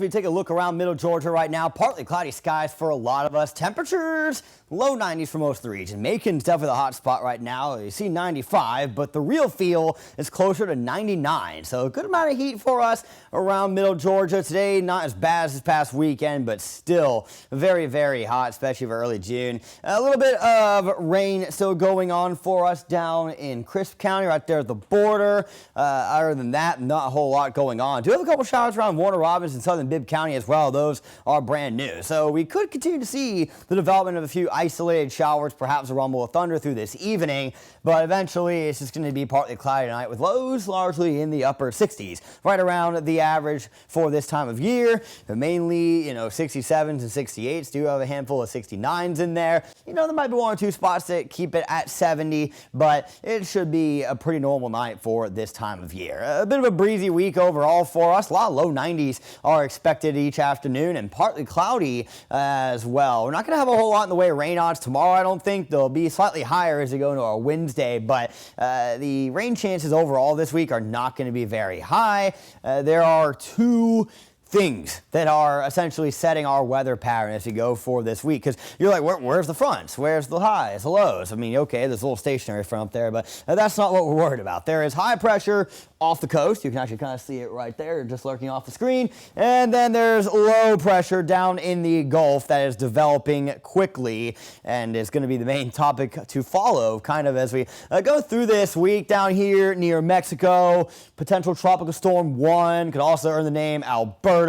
We take a look around middle Georgia right now. Partly cloudy skies for a lot of us. Temperatures low 90s for most of the region. Macon's definitely the hot spot right now. You see 95, but the real feel is closer to 99. So a good amount of heat for us around middle Georgia today. Not as bad as this past weekend, but still very, very hot, especially for early June. A little bit of rain still going on for us down in Crisp County, right there at the border. Other than that, not a whole lot going on. Do have a couple showers around Warner Robins and Southern Bibb County as well. Those are brand new. So we could continue to see the development of a few isolated showers, perhaps a rumble of thunder through this evening, but eventually it's just going to be partly cloudy tonight with lows largely in the upper 60s, right around the average for this time of year. Mainly, 67s and 68s. Do have a handful of 69s in there. There might be one or two spots that keep it at 70, but it should be a pretty normal night for this time of year. A bit of a breezy week overall for us. A lot of low 90s are expected each afternoon and partly cloudy as well. We're not going to have a whole lot in the way of rain odds tomorrow. I don't think they'll be slightly higher as we go into our Wednesday, but the rain chances overall this week are not going to be very high. There are two things that are essentially setting our weather pattern as we go for this week, because you're like, where's the fronts? Where's the highs, the lows? I mean, okay, there's a little stationary front up there, but that's not what we're worried about. There is high pressure off the coast. You can actually kind of see it right there, just lurking off the screen. And then there's low pressure down in the Gulf that is developing quickly and is going to be the main topic to follow kind of as we go through this week down here near Mexico. Potential tropical storm 1 could also earn the name Alberto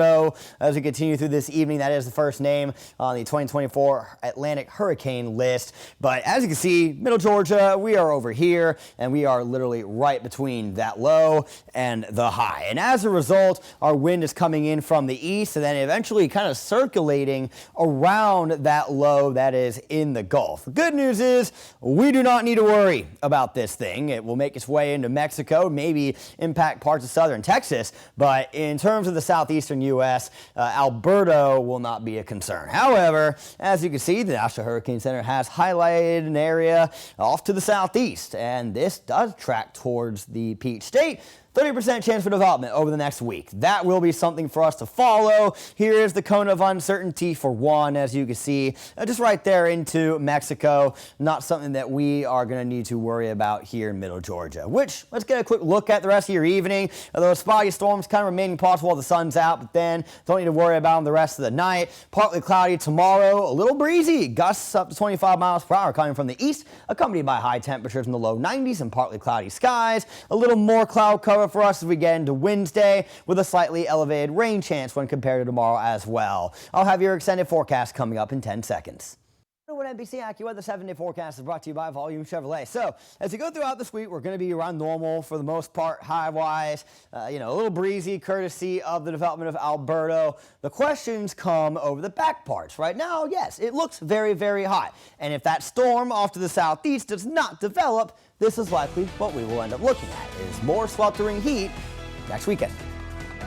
as we continue through this evening. That is the first name on the 2024 Atlantic hurricane list. But as you can see, middle Georgia, we are over here and we are literally right between that low and the high. And as a result, our wind is coming in from the east and then eventually kind of circulating around that low that is in the Gulf. The good news is we do not need to worry about this thing. It will make its way into Mexico, maybe impact parts of southern Texas, but in terms of the southeastern U.S., Alberto will not be a concern. However, as you can see, the National Hurricane Center has highlighted an area off to the southeast, and this does track towards the Peach State. 30% chance for development over the next week. That will be something for us to follow. Here is the cone of uncertainty for 1, as you can see, just right there into Mexico. Not something that we are going to need to worry about here in middle Georgia, which let's get a quick look at the rest of your evening. Those spotty storms kind of remaining possible while the sun's out, but then don't need to worry about them the rest of the night. Partly cloudy tomorrow, a little breezy. Gusts up to 25 miles per hour coming from the east, accompanied by high temperatures in the low 90s and partly cloudy skies. A little more cloud cover for us as we get into Wednesday with a slightly elevated rain chance when compared to tomorrow as well. I'll have your extended forecast coming up in 10 seconds. NBC AccuWeather 7-day forecast is brought to you by Volume Chevrolet. So as we go throughout this week, we're going to be around normal for the most part, high-wise, a little breezy courtesy of the development of Alberto. The questions come over the back parts. Right now, yes, it looks very, very hot. And if that storm off to the southeast does not develop, this is likely what we will end up looking at, is more sweltering heat next weekend.